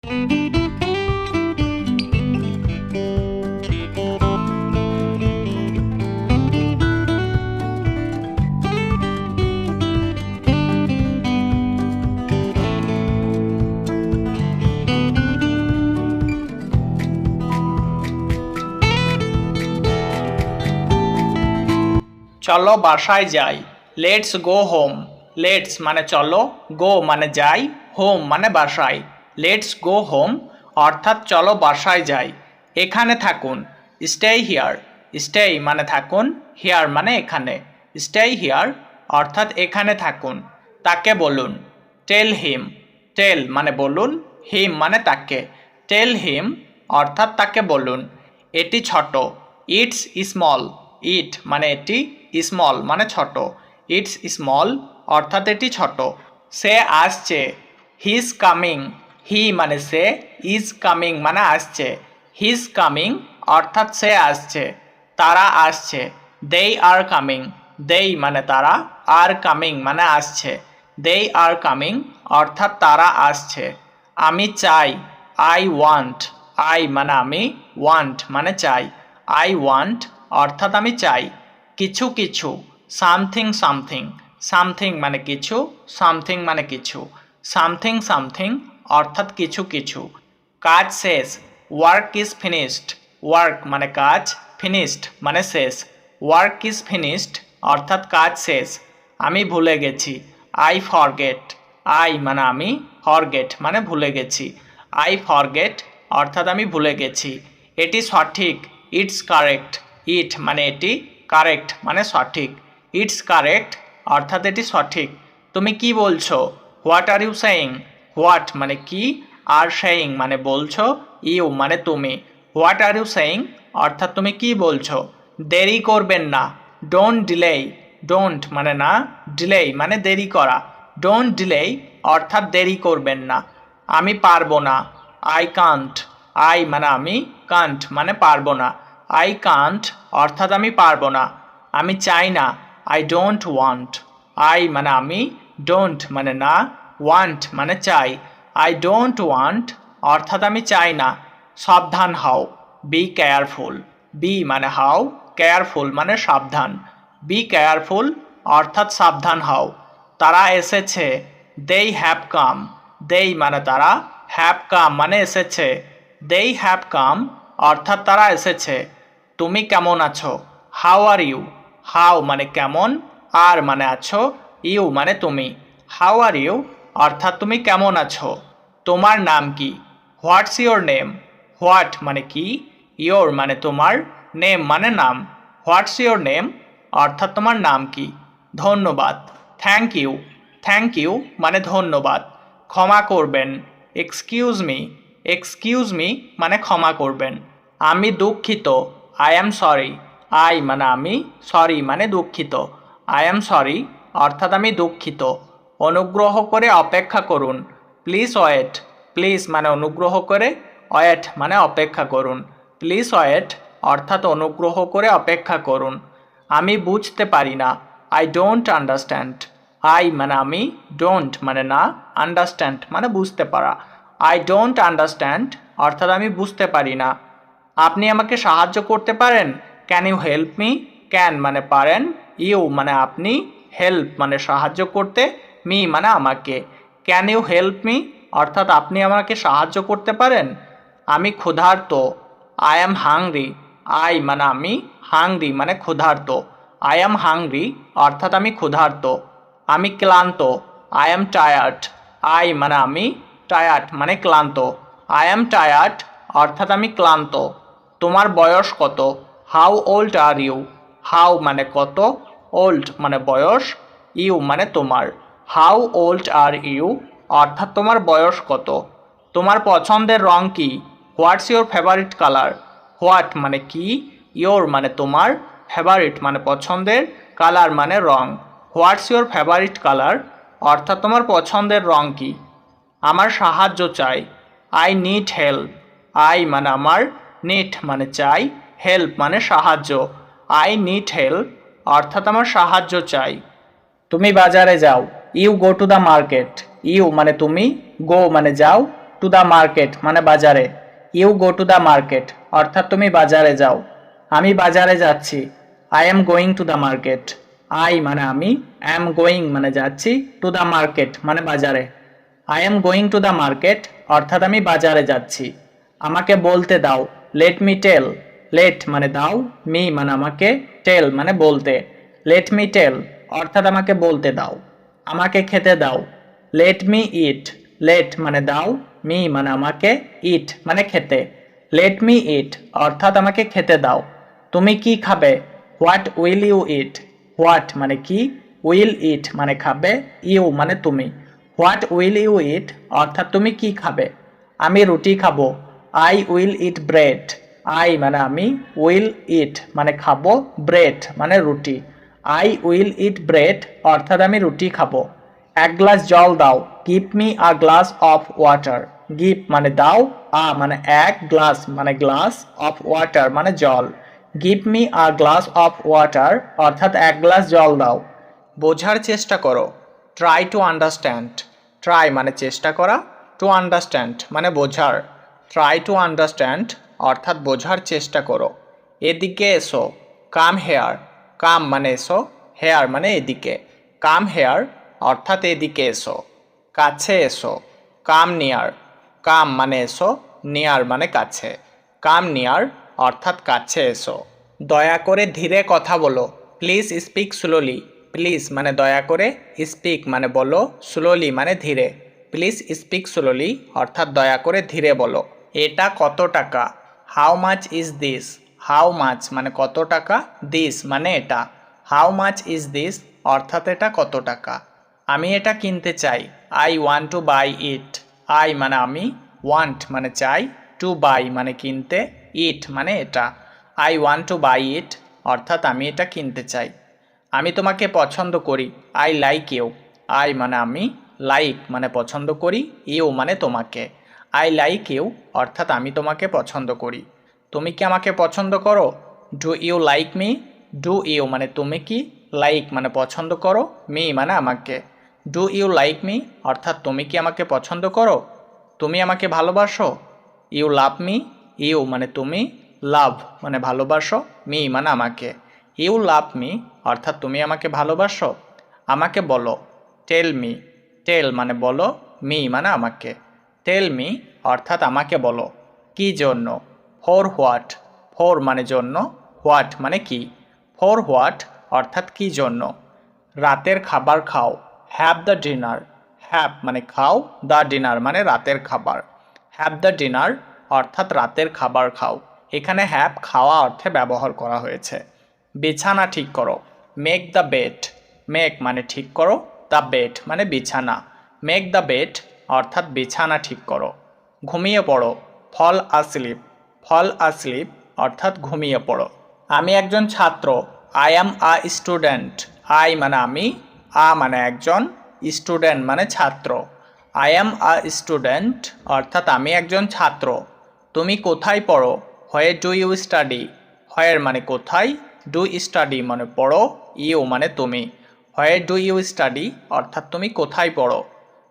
চলো বাসায় যাই। Let's go home. লেটস মানে চলো, গো মানে যাই, হোম মানে বাসায়। লেটস গো হোম অর্থাৎ চলো বাসায় যাই। এখানে থাকুন। Stay here. স্টে মানে থাকুন, হিয়ার মানে এখানে। স্টে হিয়ার অর্থাৎ এখানে থাকুন। তাকে বলুন। টেল হিম। টেল মানে বলুন, হিম মানে তাকে। টেল হিম অর্থাৎ তাকে বলুন। এটি ছোট। It's small. ইট মানে এটি, স্মল মানে ছোট। ইটস স্মল অর্থাৎ এটি ছোট। সে আসছে। He is coming. হি মানে সে, ইজ কামিং মানে আসছে। হি ইজ কামিং অর্থাৎ সে আসছে। তারা আসছে। দেই আর কামিং। দেই মানে তারা, আর কামিং মানে আসছে। দেই আর কামিং অর্থাৎ তারা আসছে। আমি চাই। I want. আই মানে আমি, ওয়ান্ট মানে চাই। আই ওয়ান্ট অর্থাৎ আমি চাই। কিছু কিছু। Something something. সামথিং মানে কিছু, সামথিং মানে কিছু। সামথিং সামথিং অর্থাৎ কিছু কিছু। কাজ শেষ। Work is finished. ওয়ার্ক মানে কাজ, ফিনিশড মানে শেষ। ওয়ার্ক ইজ ফিনিশড অর্থাৎ কাজ শেষ। আমি ভুলে গেছি। I forget. আই মানে আমি, ফরগেট মানে ভুলে গেছি। আই ফরগেট অর্থাৎ আমি ভুলে গেছি। এটি সঠিক। It's correct. ইট মানে এটি, কারেক্ট মানে সঠিক। ইটস কারেক্ট অর্থাৎ এটি সঠিক। তুমি কি বলছো? What are you saying. What মানে কি, আর সেইং মানে বলছো, ইউ মানে তুমি। হোয়াট আর ইউ সেইং অর্থাৎ তুমি কি বলছো? দেরি করবেন না। Don't delay. ডোন্ট মানে না, ডিলে মানে দেরি করা। ডোন্ট ডিলে অর্থাৎ দেরি করবেন না। আমি পারবো না। I can't. আই মানে আমি, কান্ট মানে পারবো না। আই কান্ট অর্থাৎ আমি পারবো না। আমি চাই না। I don't want. আই মানে আমি, ডোন্ট মানে না, ওয়ান্ট মানে চাই। আই ডোন্ট ওয়ান্ট অর্থাৎ আমি চাই না। সাবধান হও। Be careful. বি মানে হাও, কেয়ারফুল মানে সাবধান। বি কেয়ারফুল অর্থাৎ সাবধান হও। তারা এসেছে। দেই হ্যাভ কাম। দেই মানে তারা, হ্যাভ কাম মানে এসেছে। দেই হ্যাভ কাম অর্থাৎ তারা এসেছে। তুমি কেমন আছো? How are you. হাউ মানে কেমন, আর মানে আছো, ইউ মানে তুমি। হাউ আর ইউ অর্থাৎ তুমি কেমন আছো। তোমার নাম কি? What's your name. হোয়াট মানে কি, ইয়োর মানে তোমার, নেম মানে নাম। হোয়াটস ইয়োর নেম অর্থাৎ তোমার নাম কি। ধন্যবাদ। Thank you. থ্যাংক ইউ মানে ধন্যবাদ। ক্ষমা করবেন। Excuse me. এক্সকিউজ মি মানে ক্ষমা করবেন। আমি দুঃখিত। I am sorry. আই মানে আমি, সরি মানে দুঃখিত। আই অ্যাম সরি অর্থাৎ আমি দুঃখিত। অনুগ্রহ করে অপেক্ষা করুন। Please wait. প্লিজ মানে অনুগ্রহ করে, ওয়েট মানে অপেক্ষা করুন। প্লিজ ওয়েট অর্থাৎ অনুগ্রহ করে অপেক্ষা করুন। আমি বুঝতে পারি না। I don't understand. আই মানে আমি, ডোন্ট মানে না, আন্ডারস্ট্যান্ড মানে বুঝতে পারা। আই ডোন্ট আন্ডারস্ট্যান্ড অর্থাৎ আমি বুঝতে পারি না। আপনি আমাকে সাহায্য করতে পারেন? Can you help me. Can মানে পারেন, ইউ মানে আপনি, হেল্প মানে সাহায্য করতে, মি মানে আমাকে। ক্যান ইউ হেল্প মি অর্থাৎ আপনি আমাকে সাহায্য করতে পারেন? আমি ক্ষুধার্ত। I am hungry. আই মানে আমি, হাংরি মানে ক্ষুধার্ত। আই অ্যাম হাংরি অর্থাৎ আমি ক্ষুধার্ত। আমি ক্লান্ত। I am tired. আই মানে আমি, টায়ার্ড মানে ক্লান্ত। আই অ্যাম টায়ার্ড অর্থাৎ আমি ক্লান্ত। তোমার বয়স কত? How old are you. How মানে কত, ওল্ড মানে বয়স, ইউ মানে তোমার। হাউ ওল্ড আর ইউ অর্থাৎ তোমার বয়স কত। তোমার পছন্দের রং কি? What's your favourite colour. What মানে কি, ইয়োর মানে তোমার, ফেভারিট মানে পছন্দের, কালার মানে রং। হোয়াটস ইয়োর ফেভারিট কালার অর্থাৎ তোমার পছন্দের রং কি। আমার সাহায্য চাই। I need help. আই মানে আমার, নিড মানে চাই, হেল্প মানে সাহায্য। আই নিড হেল্প অর্থাৎ আমার সাহায্য চাই। তুমি বাজারে যাও। You go to the market. You মানে তুমি, গো মানে যাও, টু দ্য মার্কেট মানে বাজারে। You go to the market অর্থাৎ তুমি বাজারে যাও। আমি বাজারে যাচ্ছি। I am going to the market. I মানে আমি, অ্যাম গোয়িং মানে যাচ্ছি, টু দ্য মার্কেট মানে বাজারে। I am going to the market অর্থাৎ আমি বাজারে যাচ্ছি। আমাকে বলতে দাও, লেট মি টেল। লেট মানে দাও, মি মানে আমাকে, টেল মানে বলতে। লেট মি টেল অর্থাৎ আমাকে বলতে দাও। আমাকে খেতে দাও, লেট মি ইট। লেট মানে দাও, মি মানে আমাকে, ইট মানে খেতে। লেট মি ইট অর্থাৎ আমাকে খেতে দাও। তুমি কি খাবে, what will you eat. What মানে কি, উইল ইট মানে খাবে, ইউ মানে তুমি। হোয়াট উইল ইউ ইট অর্থাৎ তুমি কি খাবে। আমি রুটি খাবো, I will eat bread. I মানে আমি, উইল ইট মানে খাবো, ব্রেড মানে রুটি। আই উইল ইট ব্রেড অর্থাৎ আমি রুটি খাবো। এক গ্লাস জল দাও, give me a glass of water. Give মানে দাও, আ মানে এক, গ্লাস মানে গ্লাস, অফ ওয়াটার মানে জল। Give me a glass of water অর্থাৎ এক গ্লাস জল দাও। বোঝার চেষ্টা করো, ট্রাই টু আন্ডারস্ট্যান্ড। ট্রাই মানে চেষ্টা করা, টু আন্ডারস্ট্যান্ড মানে বোঝার। ট্রাই টু আন্ডারস্ট্যান্ড অর্থাৎ বোঝার চেষ্টা করো। এদিকে এসো, কাম হেয়ার। কাম মানে এসো, হেয়ার মানে এদিকে। কাম হেয়ার অর্থাৎ এদিকে এসো। কাছে এসো, কাম নিয়ার। কাম মানে এসো, নিয়ার মানে কাছে। কাম নিয়ার অর্থাৎ কাছে এসো। দয়া করে ধীরে কথা বলো, প্লিজ স্পিক স্লোলি। প্লিজ মানে দয়া করে, স্পিক মানে বলো, স্লোলি মানে ধীরে। প্লিজ স্পিক স্লোলি অর্থাৎ দয়া করে ধীরে বলো। এটা কত টাকা, how much is this. How much মানে কত টাকা, দিস মানে এটা। হাউ মাচ ইজ দিস অর্থাৎ এটা কত টাকা। আমি এটা কিনতে চাই, I want to buy it. I মানে আমি, ওয়ান্ট মানে চাই, টু বাই মানে কিনতে, ইট মানে এটা। I want to buy it অর্থাৎ আমি এটা কিনতে চাই। আমি তোমাকে পছন্দ করি, আই লাইক ইউ। আই মানে আমি, লাইক মানে পছন্দ করি, ইউ মানে তোমাকে। আই লাইক ইউ অর্থাৎ আমি তোমাকে পছন্দ করি। তুমি কি আমাকে পছন্দ করো, do you like me. Do you মানে তুমি কি, লাইক মানে পছন্দ করো, মি মানে আমাকে। ডু ইউ লাইক মি অর্থাৎ তুমি কি আমাকে পছন্দ করো। তুমি আমাকে ভালোবাসো, ইউ লাভ মি। ইউ মানে তুমি, লাভ মানে ভালোবাসো, মি মানে আমাকে। ইউ লাভ মি অর্থাৎ তুমি আমাকে ভালোবাসো। আমাকে বলো, টেল মি। টেল মানে বলো, মি মানে আমাকে। টেল মি অর্থাৎ আমাকে বলো। কি জন্য, ফর হোয়াট। ফর মানে জন্য, হোয়াট মানে কি। ফর হোয়াট অর্থাৎ কি জন্য। রাতের খাবার খাও, হ্যাভ দ্য ডিনার। হ্যাভ মানে খাও, দ্য ডিনার মানে রাতের খাবার। হ্যাভ দ্য ডিনার অর্থাৎ রাতের খাবার খাও। এখানে হ্যাভ খাওয়া অর্থে ব্যবহার করা হয়েছে। বিছানা ঠিক করো, মেক দ্য বেড। মেক মানে ঠিক করো, দ্য বেড মানে বিছানা। মেক দ্য বেড অর্থাৎ বিছানা ঠিক করো। ঘুমিয়ে পড়ো, ফল আসলিপ। ফল আসলিপ অর্থাৎ ঘুমিয়ে পড়ো। আমি একজন ছাত্র, I am a student. I মানে আমি, আ মানে একজন, স্টুডেন্ট মানে ছাত্র। আই অ্যাম আ স্টুডেন্ট অর্থাৎ আমি একজন ছাত্র। তুমি কোথায় পড়ো, where do you study. Where মানে কোথায়, ডু স্টাডি মানে পড়ো, ইউ মানে তুমি। হোয়ার ডু ইউ স্টাডি অর্থাৎ তুমি কোথায় পড়ো।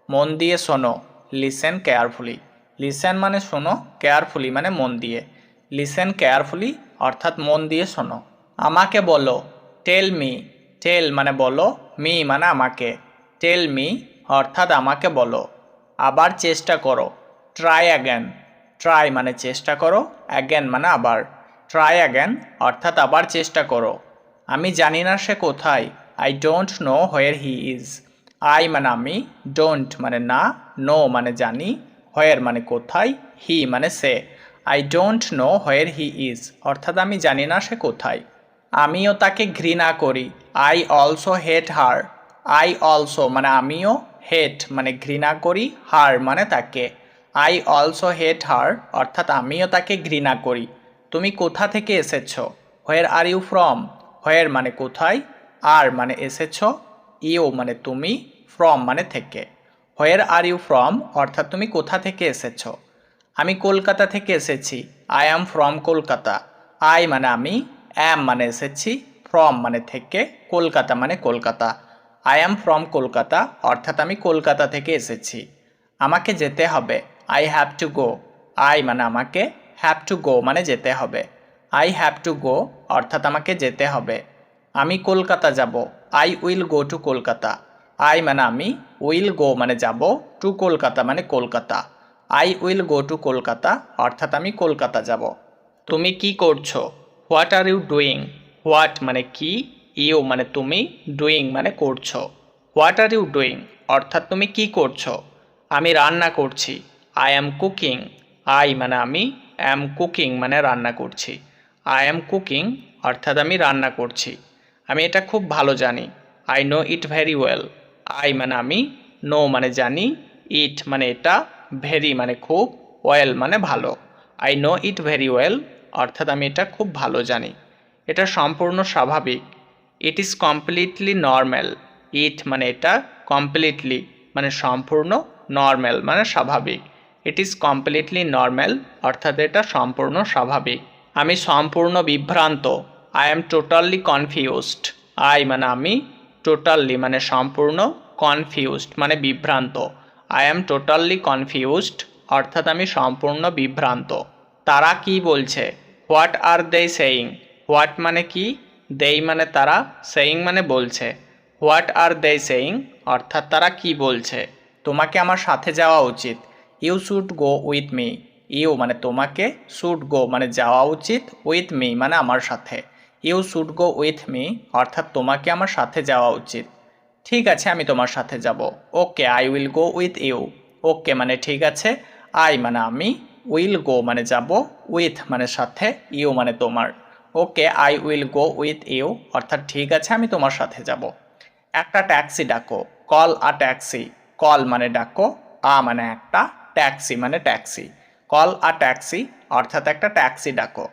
মন দিয়ে শোনো, লিসেন কেয়ারফুলি। লিসেন মানে শোনো, কেয়ারফুলি মানে মন দিয়ে। লিসেন কেয়ারফুলি অর্থাৎ মন দিয়ে শোনো। আমাকে বলো, টেল মি। টেল মানে বলো, মি মানে আমাকে। টেল মি অর্থাৎ আমাকে বলো। আবার চেষ্টা করো, ট্রাই অ্যাগেন। ট্রাই মানে চেষ্টা করো, অ্যাগেন মানে আবার। ট্রাই অ্যাগেন অর্থাৎ আবার চেষ্টা করো। আমি জানি না সে কোথায়, I don't know where he is. I মানে আমি, ডোন্ট মানে না, নো মানে জানি, হোয়ার মানে কোথায়, হি মানে সে। I don't know where he is অর্থাৎ আমি জানি না সে কোথায়। আমিও তাকে ঘৃণা করি, I also hate her. I also মানে আমিও, হেট মানে ঘৃণা করি, হার মানে তাকে। আই অলসো হেট হার অর্থাৎ আমিও তাকে ঘৃণা করি। তুমি কোথা থেকে এসেছো, হোয়ার আর ইউ ফ্রম। হোয়ার মানে কোথায়, আর মানে এসেছো, ইউ মানে তুমি, ফ্রম মানে থেকে। হোয়ার আর ইউ ফ্রম অর্থাৎ তুমি কোথা থেকে এসেছো। আমি কলকাতা থেকে এসেছি, I am from Kolkata. I মানে আমি, অ্যাম মানে এসেছি, ফ্রম মানে থেকে, কলকাতা মানে Kolkata. I am from Kolkata অর্থাৎ আমি কলকাতা থেকে এসেছি। আমাকে যেতে হবে, I have to go. I মানে আমাকে, হ্যাভ টু গো মানে যেতে হবে। আই হ্যাভ টু গো অর্থাৎ আমাকে যেতে হবে। আমি কলকাতা যাব। I will go to Kolkata. I মানে আমি, উইল গো মানে যাব, টু কলকাতা মানে Kolkata. I will go to Kolkata অর্থাৎ আমি কলকাতা যাব। তুমি কি করছো? What are you doing? What মানে কি, ইউ মানে তুমি, ডুইং মানে করছো। হোয়াট আর ইউ ডুইং অর্থাৎ তুমি কি করছো? আমি রান্না করছি। I am cooking. আই মানে আমি, অ্যাম কুকিং মানে রান্না করছি। আই অ্যাম কুকিং অর্থাৎ আমি রান্না করছি। আমি এটা খুব ভালো জানি। I know it very well. I মানে আমি, নো মানে জানি, ইট মানে এটা, ভেরি মানে খুব, ওয়েল মানে ভালো। I know it very well অর্থাৎ আমি এটা খুব ভালো জানি। এটা সম্পূর্ণ স্বাভাবিক। It is completely normal. It মানে এটা, কমপ্লিটলি মানে সম্পূর্ণ, নর্ম্যাল মানে স্বাভাবিক। ইট ইজ কমপ্লিটলি নর্ম্যাল অর্থাৎ এটা সম্পূর্ণ স্বাভাবিক। আমি সম্পূর্ণ বিভ্রান্ত। I am totally confused. I মানে আমি, টোটালি মানে সম্পূর্ণ, কনফিউজড মানে বিভ্রান্ত। আই অ্যাম টোটালি কনফিউজড অর্থাৎ আমি সম্পূর্ণ বিভ্রান্ত। তারা কি বলছে? What are they saying? What মানে কি, দেই মানে তারা, সেইং মানে বলছে। হোয়াট আর দে সেইং অর্থাৎ তারা কি বলছে? তোমাকে আমার সাথে যাওয়া উচিত। You should go with me. You মানে তোমাকে, শুড গো মানে যাওয়া উচিত, উইথ মি মানে আমার সাথে। You should go with me অর্থাৎ তোমাকে আমার সাথে যাওয়া উচিত। ঠিক আছে আমি তোমার সাথে যাব। Okay I will go with you. Okay মানে ঠিক আছে, আই মানে আমি, উইল গো মানে যাব, উইথ মানে সাথে, ইউ মানে তোমার। Okay I will go with you অর্থাৎ ঠিক আছে আমি তোমার সাথে যাব। একটা ট্যাক্সি ডাকো। কল আ ট্যাক্সি। কল মানে ডাকো, আ মানে একটা, ট্যাক্সি মানে ট্যাক্সি। কল আ ট্যাক্সি অর্থাৎ একটা ট্যাক্সি ডাকো।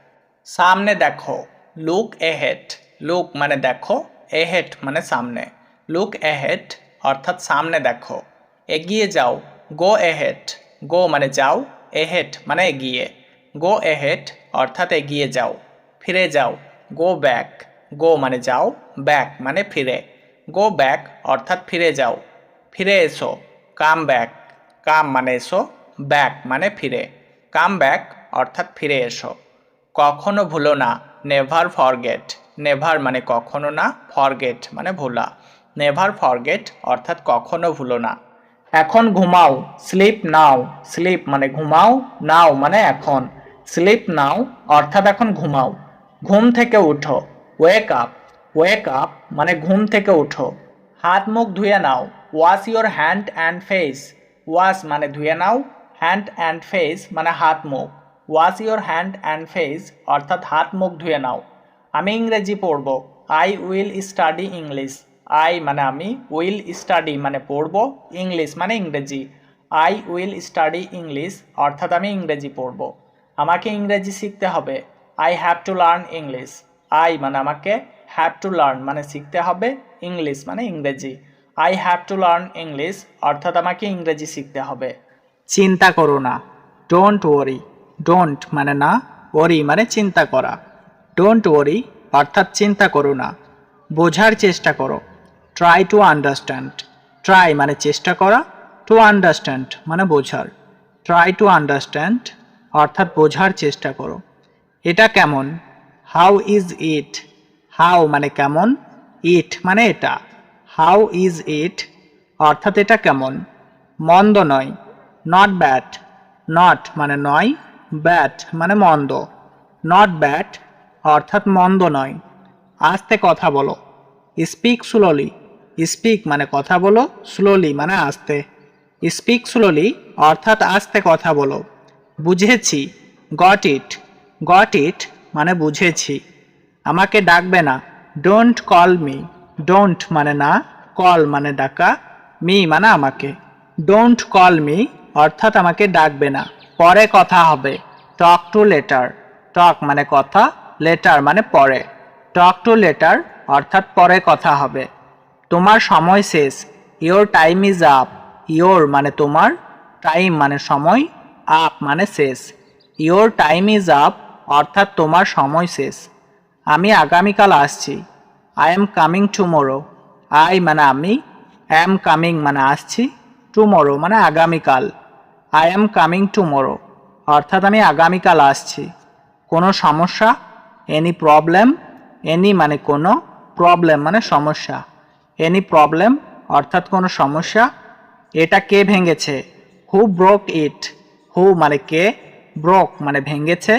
সামনে দেখো। Look ahead. লুক মানে দেখো, এহেড মানে সামনে। লুক এহেড অর্থাৎ সামনে দেখো। এগিয়ে যাও। গো এহেড। গো মানে যাও, এহেড মানে এগিয়ে। গো এহেড অর্থাৎ এগিয়ে যাও। ফিরে যাও। Go back. গো মানে যাও, ব্যাক মানে ফিরে। গো ব্যাক অর্থাৎ ফিরে যাও। ফিরে এসো। Come back. কাম মানে এসো, ব্যাক মানে ফিরে। কাম ব্যাক অর্থাৎ ফিরে এসো। কখনো ভুলো না। Never forget. নেভার মানে কখনো না, ফরগেট মানে ভোলা। নেভার ফরগেট অর্থাৎ কখনো ভুলো না। এখন ঘুমাও। Sleep now. স্লিপ মানে ঘুমাও, নাও মানে এখন। স্লিপ নাও অর্থাৎ এখন ঘুমাও। ঘুম থেকে উঠো। Wake up. ওয়েক আপ মানে ঘুম থেকে উঠো। হাত মুখ ধুয়ে নাও। Wash your hand and face. Wash মানে ধুয়ে নাও, হ্যান্ড অ্যান্ড ফেস মানে হাত মুখ। Wash your hand and face অর্থাৎ হাত মুখ ধুয়ে নাও। আমি ইংরেজি পড়ব। I will study English. I মানে আমি, উইল স্টাডি মানে পড়ব, ইংলিশ মানে ইংরেজি। আই উইল স্টাডি ইংলিশ অর্থাৎ আমি ইংরেজি পড়ব। আমাকে ইংরেজি শিখতে হবে। I have to learn English. I মানে আমাকে, হ্যাভ টু লার্ন মানে শিখতে হবে, ইংলিশ মানে ইংরেজি। I have to learn English অর্থাৎ আমাকে ইংরেজি শিখতে হবে। চিন্তা করো না। Don't worry. ডোন্ট মানে না, ওয়ারি মানে চিন্তা করা। ডোন্ট ওয়ারি অর্থাৎ চিন্তা করো না। বোঝার চেষ্টা করো। Try to understand. ট্রাই মানে চেষ্টা করা, টু আন্ডারস্ট্যান্ড মানে বোঝার। ট্রাই টু আন্ডারস্ট্যান্ড অর্থাৎ বোঝার চেষ্টা করো। এটা কেমন? How is it. হাউ মানে কেমন, ইট মানে এটা। হাউ ইজ ইট অর্থাৎ এটা কেমন। মন্দ নয়। Not bad. নট মানে নয়, ব্যাড মানে মন্দ। নট ব্যাড অর্থাৎ মন্দ নয়। আস্তে কথা বলো। Speak slowly. স্পিক মানে কথা বলো, স্লোলি মানে আস্তে। স্পিক স্লোলি অর্থাৎ আস্তে কথা বলো। বুঝেছি। Got it. গট ইট মানে বুঝেছি। আমাকে ডাকবে না। Don't call me. ডোন্ট মানে না, কল মানে ডাকা, মি মানে আমাকে। ডোন্ট কল মি অর্থাৎ আমাকে ডাকবে না। পরে কথা হবে। Talk to letter. টক মানে কথা, লেটার মানে পরে। টক টু লেটার অর্থাৎ পরে কথা হবে। তোমার সময় শেষ। Your time is up. Your মানে তোমার, টাইম মানে সময়, আপ মানে শেষ। ইয়োর টাইম ইজ আপ অর্থাৎ তোমার সময় শেষ। আমি আগামীকাল আসছি। I am coming tomorrow. I মানে আমি, অ্যাম কামিং মানে আসছি, টুমোরো মানে আগামীকাল। আই অ্যাম কামিং টুমরো অর্থাৎ আমি আগামীকাল আসছি। কোনো সমস্যা, এনি প্রবলেম, এনি মানে কোনো, প্রবলেম মানে সমস্যা। এনি প্রবলেম অর্থাৎ কোনো সমস্যা। এটা কে ভেঙেছে? হু ব্রোক ইট। হু মানে কে, ব্রোক মানে ভেঙেছে,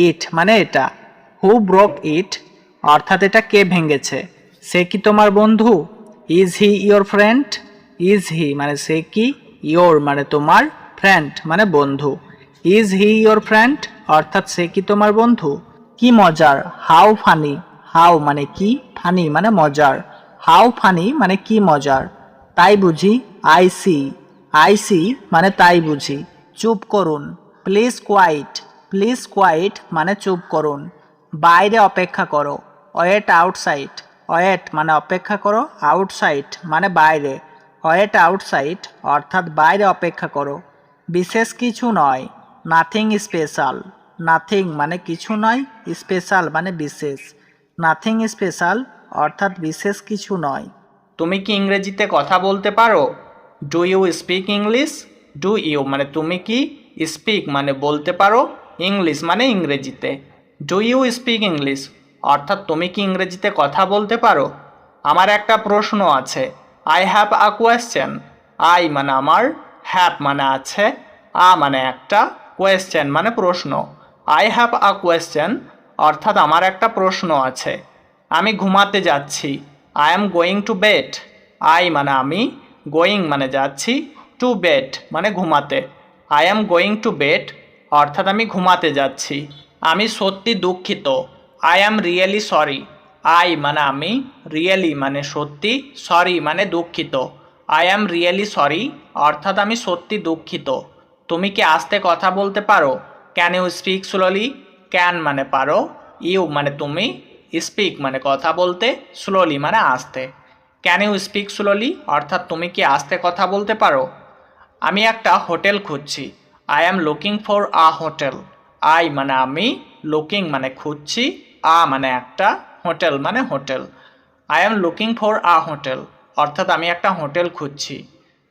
ইট মানে এটা। হু ব্রোক ইট অর্থাৎ এটা কে ভেঙেছে? সে কি তোমার বন্ধু? Is he your friend? Is he মানে সে কি, ইয়োর মানে তোমার, ফ্রেন্ড মানে বন্ধু। ইজ হি ইয়োর ফ্রেন্ড অর্থাৎ সে কি তোমার বন্ধু? কি মজার, হাউ ফানি। হাউ মানে কি, ফানি মানে মজার। হাউ ফানি মানে কি মজার। তাই বুঝি, আই সি। আই সি মানে তাই বুঝি। চুপ করুন, প্লিজ কোয়াইট। প্লিজ কোয়াইট মানে চুপ করুন। বাইরে অপেক্ষা করো, ওয়েট আউটসাইড। ওয়েট মানে অপেক্ষা করো, আউটসাইড মানে বাইরে। ওয়েট আউটসাইড অর্থাৎ বাইরে অপেক্ষা করো। বিশেষ কিছু নয়, নাথিং স্পেশাল। নাথিং মানে কিছু নয়, স্পেশাল মানে বিশেষ। নাথিং স্পেশাল অর্থাৎ বিশেষ কিছু নয়। তুমি কি ইংরেজিতে কথা বলতে পারো? Do you speak English? Do you মানে তুমি কি, স্পিক মানে বলতে পারো, ইংলিশ মানে ইংরেজিতে। ডু ইউ স্পিক ইংলিশ অর্থাৎ তুমি কি ইংরেজিতে কথা বলতে পারো? আমার একটা প্রশ্ন আছে। I have a question. I মানে আমার, হ্যাভ মানে আছে, আ মানে একটা, কোয়েশ্চেন মানে প্রশ্ন। আই হ্যাভ আ কোয়েশ্চেন অর্থাৎ আমার একটা প্রশ্ন আছে। আমি ঘুমাতে যাচ্ছি। I am going to bed. I মানে আমি, গোয়িং মানে যাচ্ছি, টু বেড মানে ঘুমাতে। I am going to bed অর্থাৎ আমি ঘুমাতে যাচ্ছি। আমি সত্যি দুঃখিত। I am really sorry. I মানে আমি, রিয়েলি মানে সত্যি, সরি মানে দুঃখিত। আই অ্যাম রিয়েলি সরি অর্থাৎ আমি সত্যি দুঃখিত। তুমি কি আস্তে কথা বলতে পারো? Can you speak slowly? Can মানে পারো, ইউ মানে তুমি, স্পিক মানে কথা বলতে, স্লোলি মানে আস্তে। ক্যান ইউ স্পিক স্লোলি অর্থাৎ তুমি কি আস্তে কথা বলতে পারো? আমি একটা হোটেল খুঁজছি। I am looking for a hotel. I মানে আমি, লুকিং মানে খুঁজছি, আ মানে একটা, হোটেল মানে hotel. I am looking for a hotel অর্থাৎ আমি একটা হোটেল খুঁজছি।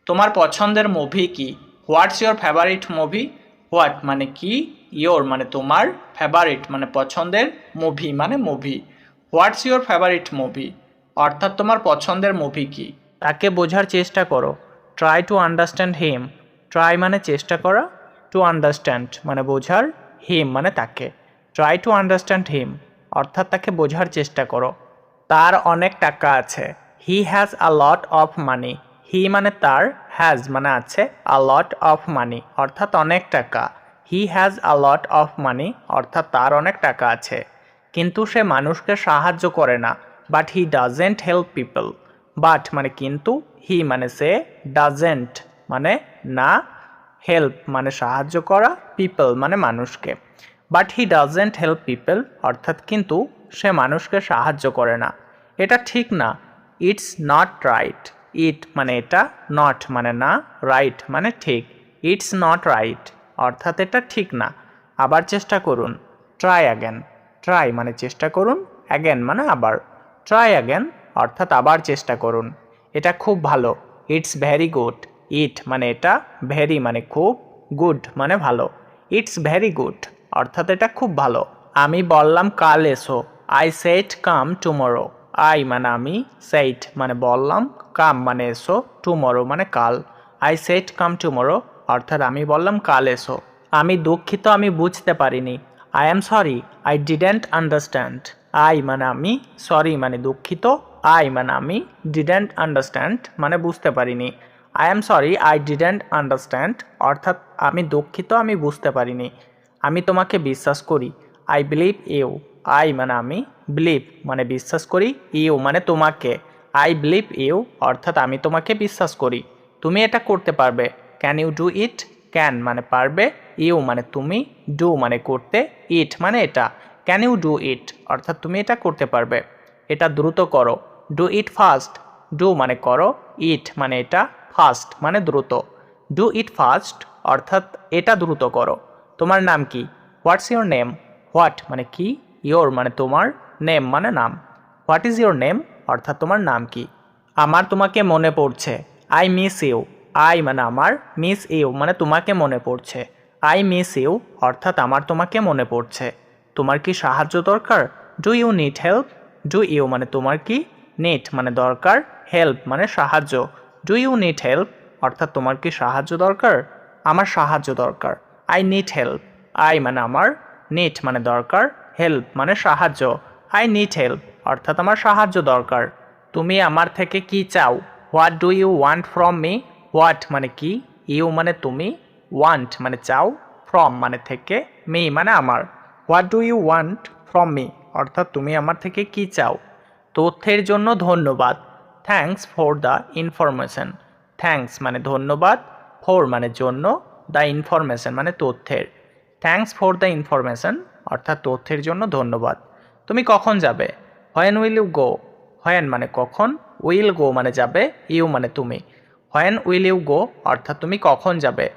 তোমার পছন্দের মুভি কি? What's your favourite movie? What মানে কি, ইয়োর মানে তোমার, ফেভারিট মানে পছন্দের, মুভি মানে movie. What's your favourite movie অর্থাৎ তোমার পছন্দের মুভি কি? তাকে বোঝার চেষ্টা করো। Try to understand him. Try মানে চেষ্টা করা, টু আন্ডারস্ট্যান্ড মানে বোঝার, হিম মানে তাকে। ট্রাই টু আন্ডারস্ট্যান্ড হিম অর্থাৎ তাকে বোঝার চেষ্টা করো। তার অনেক টাকা আছে। He has a lot of money. হি মানে তার, হ্যাজ মানে আছে, আ লট অফ মানি অর্থাৎ অনেক টাকা। He has a lot of money অর্থাৎ তার অনেক টাকা আছে। কিন্তু সে মানুষকে সাহায্য করে না। But he doesn't help people. But মানে কিন্তু, হি মানে সে, ডাজেন্ট মানে না, হেল্প মানে সাহায্য করা, পিপল মানে মানুষকে। But he doesn't help people অর্থাৎ কিন্তু সে মানুষকে সাহায্য করে না। এটা ঠিক না। It's not right. ইট মানে এটা, নট মানে না, রাইট মানে ঠিক। ইটস নট রাইট অর্থাৎ এটা ঠিক না। আবার চেষ্টা করুন। Try again. ট্রাই মানে চেষ্টা করুন, অ্যাগেন মানে আবার। ট্রাই অ্যাগেন অর্থাৎ আবার চেষ্টা করুন। এটা খুব ভালো। It's very good. ইট মানে এটা, ভেরি মানে খুব, গুড মানে ভালো। ইটস ভেরি গুড অর্থাৎ এটা খুব ভালো। আমি বললাম কাল এসো। I said come tomorrow. I মানে আমি, সেইড মানে বললাম, কাম মানে এসো, টুমরো মানে কাল। আই সেড কাম টুমরো অর্থাৎ আমি বললাম কাল এসো। আমি দুঃখিত, আমি বুঝতে পারিনি। I am sorry, I didn't understand. I মানে আমি, সরি মানে দুঃখিত, আই মানে আমি, ডিডেন্ট আন্ডারস্ট্যান্ড মানে বুঝতে পারিনি। I am sorry, I didn't understand অর্থাৎ আমি দুঃখিত, আমি বুঝতে পারিনি। আমি তোমাকে বিশ্বাস করি। I believe you. আই মানে আমি, বিলিভ মানে বিশ্বাস করি, ইউ মানে তোমাকে। আই বিলিভ ইউ অর্থাৎ আমি তোমাকে বিশ্বাস করি। তুমি এটা করতে পারবে। Can you do it? Can মানে পারবে, ইউ মানে তুমি, ডু মানে করতে, ইট মানে এটা। ক্যান ইউ ডু ইট অর্থাৎ তুমি এটা করতে পারবে। এটা দ্রুত করো। Do it fast. ডু মানে করো, ইট মানে এটা, ফাস্ট মানে দ্রুত। ডু ইট ফাস্ট অর্থাৎ এটা দ্রুত করো। তোমার নাম কি? What's your name? হোয়াট মানে কি, ইয়োর মানে তোমার, নেম মানে নাম। হোয়াট ইজ ইয়োর নেম অর্থাৎ তোমার নাম কি? আমার তোমাকে মনে পড়ছে। I miss you. আই মানে আমার, মিস ইউ মানে তোমাকে মনে পড়ছে। আই মিস ইউ অর্থাৎ আমার তোমাকে মনে পড়ছে। তোমার কি সাহায্য দরকার? Do you need help? Do you মানে তোমার কি, নিড মানে দরকার, হেল্প মানে সাহায্য। ডু ইউ নিড হেল্প অর্থাৎ তোমার কি সাহায্য দরকার? আমার সাহায্য দরকার। I need help. আই মানে আমার, নিড মানে দরকার, হেল্প মানে সাহায্য। আই নিড হেল্প অর্থাৎ আমার সাহায্য দরকার। তুমি আমার থেকে কি চাও? What do you want from me? What মানে কি, ইউ মানে তুমি, ওয়ান্ট মানে চাও, ফ্রম মানে থেকে, মি মানে আমার। What do you want from me অর্থাৎ তুমি আমার থেকে কি চাও? তথ্যের জন্য ধন্যবাদ। Thanks for the information. Thanks মানে ধন্যবাদ, ফর মানে জন্য, দ্য ইনফরমেশন মানে তথ্যের। থ্যাঙ্কস ফর দ্য ইনফরমেশন অর্থাৎ তথ্যের জন্য ধন্যবাদ। তুমি কখন যাবে? When will you go? When মানে কখন, উইল গো মানে যাবে, ইউ মানে তুমি। হোয়েন উইল ইউ গো অর্থাৎ তুমি কখন যাবে?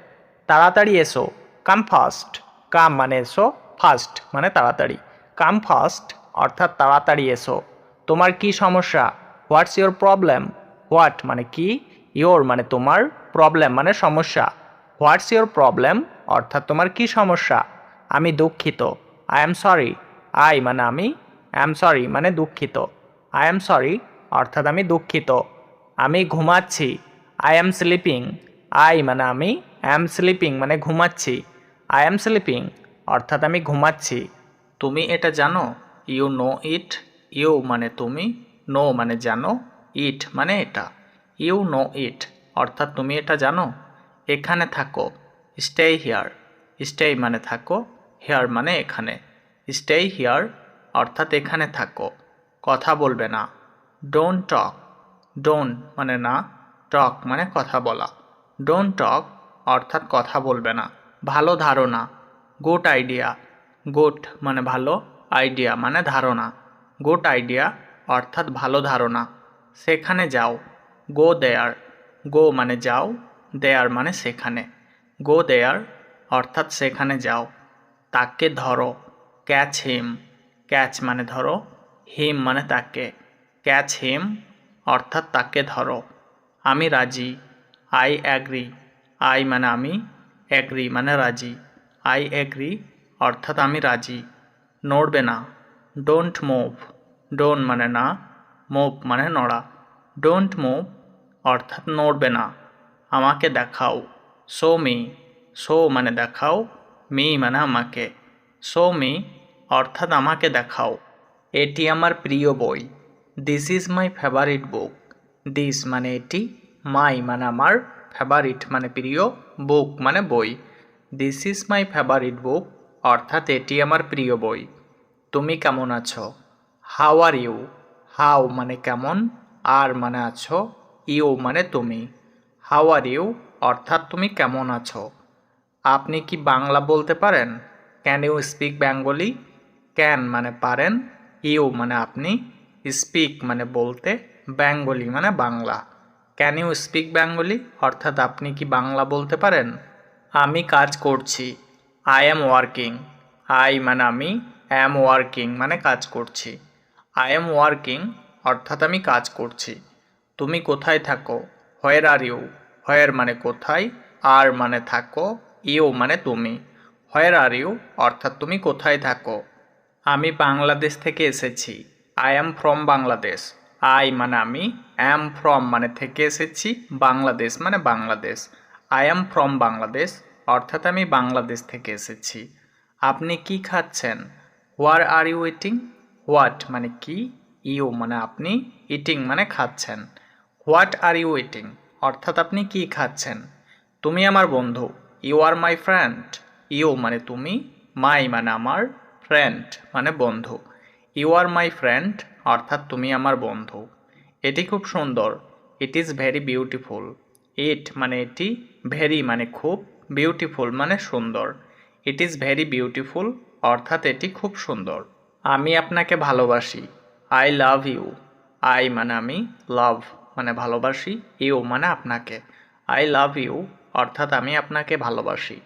তাড়াতাড়ি এসো। কাম ফাস্ট। কাম মানে এসো, ফাস্ট মানে তাড়াতাড়ি। কাম ফাস্ট অর্থাৎ তাড়াতাড়ি এসো। তোমার কি সমস্যা? What's your problem? হোয়াট মানে কি, ইয়োর মানে তোমার, প্রবলেম মানে সমস্যা। হোয়াটস ইয়োর প্রবলেম অর্থাৎ তোমার কি সমস্যা? আমি দুঃখিত। I am sorry. আই মানে আমি, অ্যাম সরি মানে দুঃখিত। আই এম সরি অর্থাৎ আমি দুঃখিত। আমি ঘুমাচ্ছি। I am sleeping. আই মানে আমি, অ্যাম স্লিপিং মানে ঘুমাচ্ছি। আই অ্যাম স্লিপিং অর্থাৎ আমি ঘুমাচ্ছি। তুমি এটা জানো? You know it. ইউ মানে তুমি, নো মানে জানো, ইট মানে এটা। ইউ নো ইট অর্থাৎ তুমি এটা জানো। এখানে থাকো। Stay here. স্টে মানে থাকো, হেয়ার মানে এখানে। স্টে হিয়ার অর্থাৎ এখানে থাকো। কথা বলবে না। Don't talk. ডোন্ট মানে না, টক মানে কথা বলা। ডোন্ট টক অর্থাৎ কথা বলবে না। ভালো ধারণা। Good idea. গুড মানে ভালো, আইডিয়া মানে ধারণা। গুড আইডিয়া অর্থাৎ ভালো ধারণা। সেখানে যাও। গো দেয়ার। গো মানে যাও, দেয়ার মানে সেখানে। গো দেয়ার অর্থাৎ সেখানে যাও। তাকে ধরো। ক্যাচ হিম। ক্যাচ মানে ধরো, হিম মানে তাকে। ক্যাচ হিম অর্থাৎ তাকে ধরো। আমি রাজি। I agree. আই মানে আমি, অ্যাগ্রি মানে রাজি। আই অ্যাগ্রি অর্থাৎ আমি রাজি। নড়বে না। Don't move. ডোন্ট মানে না, মুভ মানে নড়া। ডোন্ট মুভ অর্থাৎ নড়বে না। আমাকে দেখাও। Show me. শো মানে দেখাও, মি মানে আমাকে। শো মি অর্থাৎ আমাকে দেখাও। এটি আমার প্রিয় বই। This is my favourite book. This মানে এটি, মাই মানে আমার, ফেভারিট মানে প্রিয়, বুক মানে বই। দিস ইজ মাই ফেভারিট বুক অর্থাৎ এটি আমার প্রিয় বই। তুমি কেমন আছো? How are you. হাউ মানে কেমন, আর মানে আছো, ইউ মানে তুমি। হাউ আর ইউ অর্থাৎ তুমি কেমন আছো। আপনি কি বাংলা বলতে পারেন? Can you speak Bengali? Can মানে পারেন, ইউ মানে আপনি, স্পিক মানে বলতে, বেঙ্গলি মানে Bangla. Can you speak Bengali অর্থাৎ আপনি কি বাংলা বলতে পারেন? আমি কাজ করছি। I am working. আই মানে আমি, অ্যাম ওয়ার্কিং মানে কাজ করছি। আই অ্যাম ওয়ার্কিং অর্থাৎ আমি কাজ করছি। তুমি কোথায় থাকো? হোয়ার আর ইউ। হোয়ার মানে কোথায়, আর মানে থাকো, ইউ মানে তুমি। হোয়ার আর ইউ অর্থাৎ তুমি কোথায় থাকো। আমি বাংলাদেশ থেকে এসেছি। I am from Bangladesh. I মানে আমি, অ্যাম ফ্রম মানে থেকে এসেছি, বাংলাদেশ মানে Bangladesh. I am from Bangladesh অর্থাৎ আমি বাংলাদেশ থেকে এসেছি। আপনি কি খাচ্ছেন? হোয়ার আর ইউ ইটিং? হোয়াট মানে কি, ইউ মানে আপনি, ইটিং মানে খাচ্ছেন। হোয়াট আর ইউ ইটিং অর্থাৎ আপনি কি খাচ্ছেন। তুমি আমার বন্ধু। You are my friend. You মানে তুমি, মাই মানে আমার, ফ্রেন্ড মানে বন্ধু। ইউ আর মাই ফ্রেন্ড অর্থাৎ তুমি আমার বন্ধু। এটি খুব সুন্দর। It is very beautiful. It মানে এটি, ভেরি মানে খুব, বিউটিফুল মানে সুন্দর। ইট ইজ ভেরি বিউটিফুল অর্থাৎ এটি খুব সুন্দর। আমি আপনাকে ভালোবাসি। I love you. আই মানে আমি, লাভ মানে ভালোবাসি, ইউ মানে আপনাকে। আই লাভ ইউ অর্থাৎ আমি আপনাকে ভালোবাসি।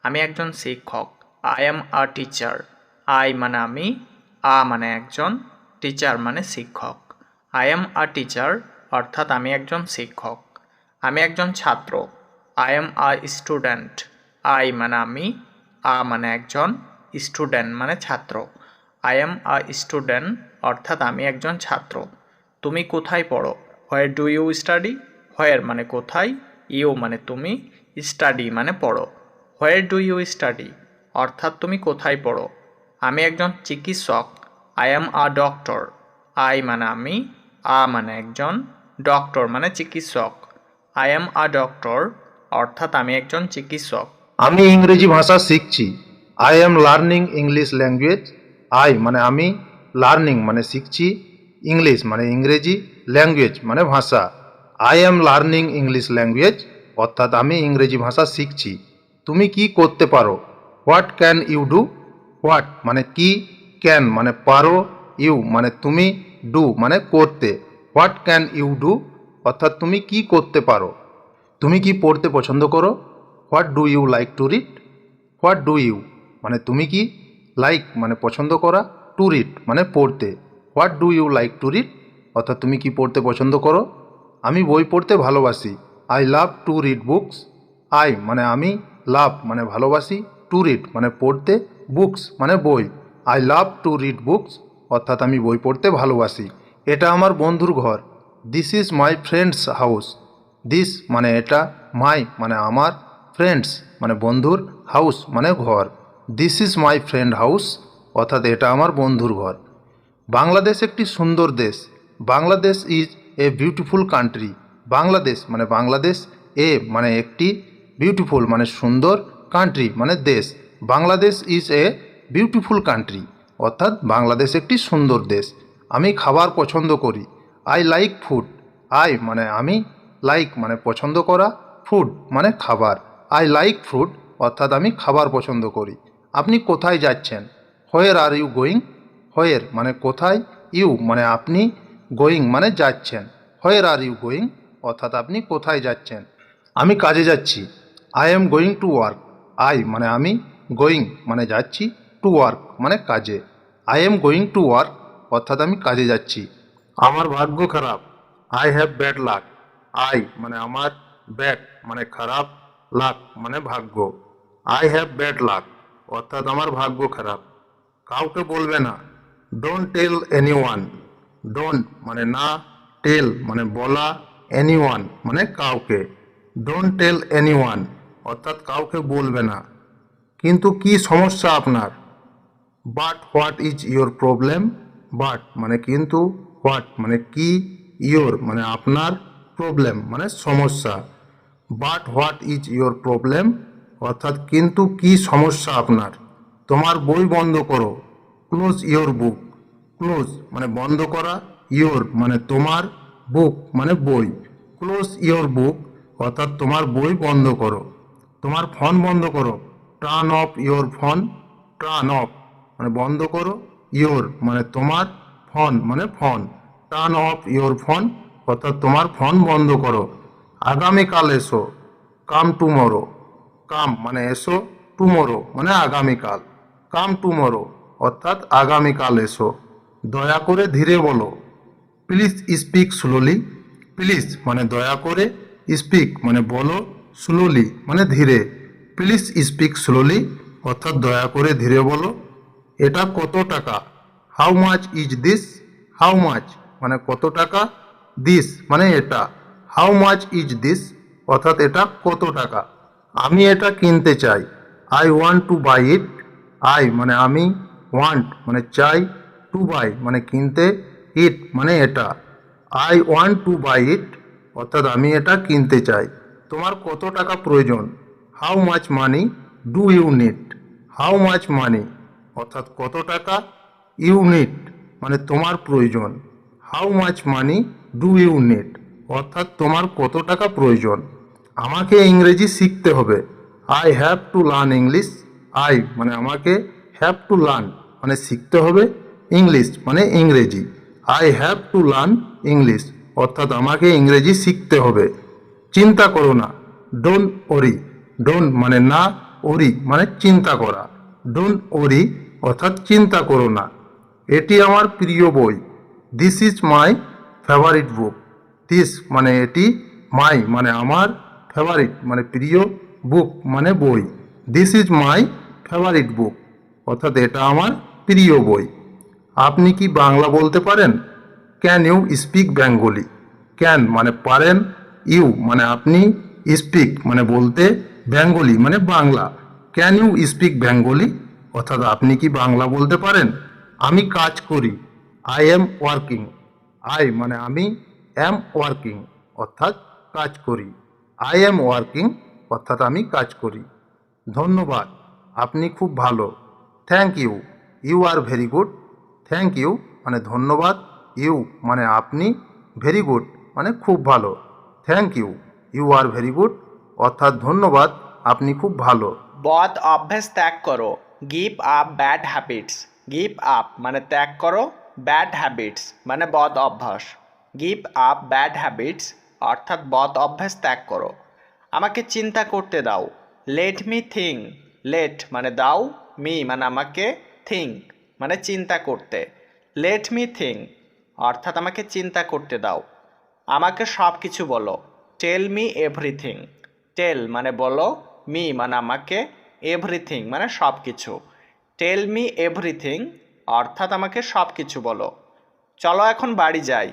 আমি একজন শিক্ষক। I am a teacher. I মানে আমি, আ মানে একজন, টিচার মানে শিক্ষক। আই অ্যাম আ টিচার অর্থাৎ আমি একজন শিক্ষক। আমি একজন ছাত্র। I am a student. I মানে আমি, আ মানে একজন, স্টুডেন্ট মানে ছাত্র। আই এম আ স্টুডেন্ট অর্থাৎ আমি একজন ছাত্র। তুমি কোথায় পড়ো? Where do you study? Where মানে কোথায়, ইউ মানে তুমি, স্টাডি মানে পড়ো। হোয়ার ডু ইউ স্টাডি অর্থাৎ তুমি কোথায় পড়ো? আমি একজন চিকিৎসক। I am a doctor. I মানে আমি, আ মানে একজন, ডক্টর মানে চিকিৎসক। আই এম আ ডক্টর অর্থাৎ আমি একজন চিকিৎসক। আমি ইংরেজি ভাষা শিখছি। I am learning English language. I মানে আমি, লার্নিং মানে শিখছি, ইংলিশ মানে ইংরেজি, ল্যাঙ্গুয়েজ মানে ভাষা। I am learning English language অর্থাৎ আমি ইংরেজি ভাষা শিখছি। তুমি কি করতে পারো? What can you do? What মানে কি, ক্যান মানে পারো, ইউ মানে তুমি, ডু মানে করতে। হোয়াট ক্যান ইউ ডু অর্থাৎ তুমি কি করতে পারো। তুমি কি পড়তে পছন্দ করো? What do you like to read? What do you মানে তুমি কি, লাইক মানে পছন্দ করা, টু রিড মানে পড়তে। What do you like to read অর্থাৎ তুমি কি পড়তে পছন্দ করো। আমি বই পড়তে ভালোবাসি। I love to read books. I মানে আমি, লাভ মানে ভালোবাসি, টু রিড মানে পড়তে, বুকস মানে বই। I love to read books অর্থাৎ আমি বই পড়তে ভালোবাসি। এটা আমার বন্ধুর ঘর। This is my friends house. This মানে এটা, মাই মানে আমার, ফ্রেন্ডস মানে বন্ধুর, হাউস মানে ঘর। This is my friend house অর্থাৎ এটা আমার বন্ধুর ঘর। বাংলাদেশ একটি সুন্দর দেশ। Bangladesh is a beautiful country. Bangladesh মানে বাংলাদেশ, এ মানে একটি, বিউটিফুল মানে সুন্দর, কান্ট্রি মানে দেশ। Bangladesh is a beautiful country অর্থাৎ বাংলাদেশ একটি সুন্দর দেশ। আমি খাবার পছন্দ করি। I like food. আই মানে আমি, লাইক মানে পছন্দ করা, ফুড মানে খাবার। আই লাইক ফুড অর্থাৎ আমি খাবার পছন্দ করি। আপনি কোথায় যাচ্ছেন? হোয়ার আর ইউ গোয়িং? হোয়ার মানে কোথায়, ইউ মানে আপনি, গোয়িং মানে যাচ্ছেন। হোয়ার আর ইউ গোয়িং অর্থাৎ আপনি কোথায় যাচ্ছেন। আমি কাজে যাচ্ছি। I am going to work. I মানে আমি, গোয়িং মানে যাচ্ছি, টু ওয়ার্ক মানে কাজে। I am going to work অর্থাৎ আমি কাজে যাচ্ছি। আমার ভাগ্য খারাপ। I have bad luck. I মানে আমার, ব্যাড মানে খারাপ, লাক মানে ভাগ্য। আই হ্যাভ ব্যাড লাক অর্থাৎ আমার ভাগ্য খারাপ। কাউকে বলবে না। Don't tell anyone. ডোন্ট মানে না, টেল মানে বলা, এনিওয়ান মানে কাউকে। ডোন্ট টেল এনিওয়ান অর্থাৎ কাউকে বলবে না। কিন্তু কি সমস্যা আপনার? But what is your problem? But মানে কিন্তু, হোয়াট মানে কি, ইয়োর মানে আপনার, প্রবলেম মানে সমস্যা। But what is your problem অর্থাৎ কিন্তু কি সমস্যা আপনার। তোমার বই বন্ধ করো। Close your book. ক্লোজ মানে বন্ধ করা, ইয়োর মানে তোমার, বুক মানে বই। ক্লোজ ইয়োর বুক অর্থাৎ তোমার বই বন্ধ করো। তোমার ফোন বন্ধ করো। Turn off your phone. Turn off মানে বন্ধ করো, ইয়োর মানে তোমার, ফোন মানে phone. Turn off your phone অর্থাৎ তোমার ফোন বন্ধ করো। আগামীকাল এসো। Come tomorrow. কাম মানে এসো, টুমোরো মানে আগামীকাল। কাম টুমোরো অর্থাৎ আগামীকাল এসো। দয়া করে ধীরে বলো। Please speak slowly. প্লিজ মানে দয়া করে, স্পিক মানে বলো, স্লোলি মানে ধীরে। প্লিজ স্পিক স্লোলি অর্থাৎ দয়া করে ধীরে বলো। এটা কত টাকা? How much is this? How much মানে কত টাকা, দিস মানে এটা। হাউ মাচ ইজ দিস অর্থাৎ এটা কত টাকা। আমি এটা কিনতে চাই। I want to buy it. I মানে আমি, ওয়ান্ট মানে চাই, টু বাই মানে কিনতে, ইট মানে এটা। I want to buy it অর্থাৎ আমি এটা কিনতে চাই। তোমার কত টাকা প্রয়োজন? How much money do you need? How much money অর্থাৎ কত টাকা, ইউনিট মানে তোমার প্রয়োজন। How much money do you need অর্থাৎ তোমার কত টাকা প্রয়োজন। আমাকে ইংরেজি শিখতে হবে। I have to learn English. I মানে আমাকে, হ্যাভ টু লার্ন মানে শিখতে হবে, ইংলিশ মানে ইংরেজি। I have to learn English অর্থাৎ আমাকে ইংরেজি শিখতে হবে। চিন্তা করো না। Don't worry. ডোন্ট মানে না, ওরি মানে চিন্তা করা। ডোন্ট ওরি অর্থাৎ চিন্তা করো না। এটি আমার প্রিয় বই। This is my favourite book. This মানে এটি, মাই মানে আমার, ফেভারিট মানে প্রিয়, বুক মানে বই। দিস ইজ মাই ফেভারিট বুক, অর্থাৎ এটা আমার প্রিয় বই। আপনি কি বাংলা বলতে পারেন? Can you speak Bengali? Can মানে পারেন, ইউ মানে আপনি, স্পিক মানে বলতে, বেঙ্গলি মানে Bangla. Can you speak Bengali? অর্থাৎ আপনি কি বাংলা বলতে পারেন? আমি কাজ করি, আই এম ওয়ার্কিং। আই মানে আমি, এম ওয়ার্কিং অর্থাৎ কাজ করি। আই এম ওয়ার্কিং অর্থাৎ আমি কাজ করি। ধন্যবাদ, আপনি খুব ভালো। Thank you, you are very good. Thank you মানে ধন্যবাদ, ইউ মানে আপনি, ভেরি গুড মানে খুব ভালো। Thank you, you are very good অর্থাৎ ধন্যবাদ, আপনি খুব ভালো। বদ অভ্যাস ত্যাগ করো, give up bad habits. Give up মানে ত্যাগ করো, ব্যাড হ্যাবিটস মানে বদ অভ্যাস। গিভ আপ ব্যাড হ্যাবিটস অর্থাৎ বদ অভ্যাস ত্যাগ করো। আমাকে চিন্তা করতে দাও, লেট মি থিঙ্ক। লেট মানে দাও, মি মানে আমাকে, থিঙ্ক মানে চিন্তা করতে। লেট মি থিঙ্ক অর্থাৎ আমাকে চিন্তা করতে দাও। আমাকে সব কিছু বলো, টেল মি এভরিথিং। টেল মানে বলো, মি মানে আমাকে, এভরিথিং মানে সব কিছু। টেল মি এভরিথিং অর্থাৎ আমাকে সব কিছু বলো। চলো এখন বাড়ি যাই,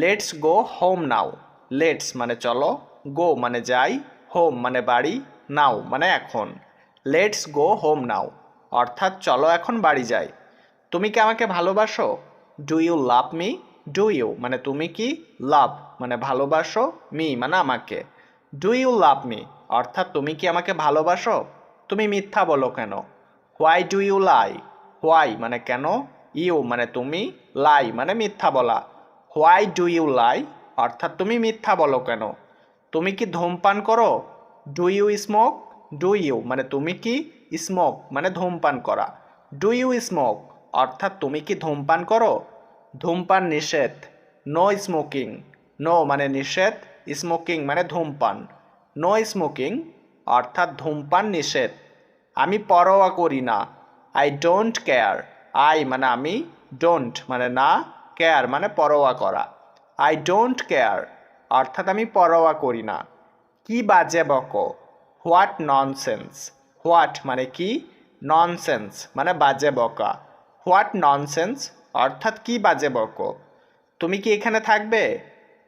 let's go home now. Let's মানে চলো, গো মানে যাই, হোম মানে বাড়ি, নাও মানে এখন। লেটস গো হোম নাও অর্থাৎ চলো এখন বাড়ি যাই। তুমি কি আমাকে ভালোবাসো? Do you love me? Do you মানে তুমি কি, লাভ মানে ভালোবাসো, মি মানে আমাকে। ডু ইউ লাভ মি অর্থাৎ তুমি কি আমাকে ভালোবাসো? তুমি মিথ্যা বলো কেন? Why do you lie? Why মানে কেন, ইউ মানে তুমি, লাই মানে মিথ্যা বলা। হোয়াই ডু ইউ লাই অর্থাৎ তুমি মিথ্যা বলো কেন? তুমি কি ধূমপান করো? Do you smoke? Do you মানে তুমি কি, স্মোক মানে ধূমপান করা। ডু ইউ স্মোক অর্থাৎ তুমি কি ধূমপান করো? ধূমপান নিষেধ, নো স্মোকিং। নো মানে নিষেধ, স্মোকিং মানে ধূমপান। নো স্মোকিং অর্থাৎ ধূমপান নিষেধ। আমি পরোয়া করি না, আই ডোন্ট কেয়ার। আই মানে আমি, ডোন্ট মানে না, কেয়ার মানে পরোয়া করা। আই ডোন্ট কেয়ার অর্থাৎ আমি পরোয়া করি না। কি বাজে বকো, হোয়াট ননসেন্স। হোয়াট মানে কি, ননসেন্স মানে বাজে বকা। হোয়াট ননসেন্স অর্থাৎ কি বাজে বকো। তুমি কি এখানে থাকবে?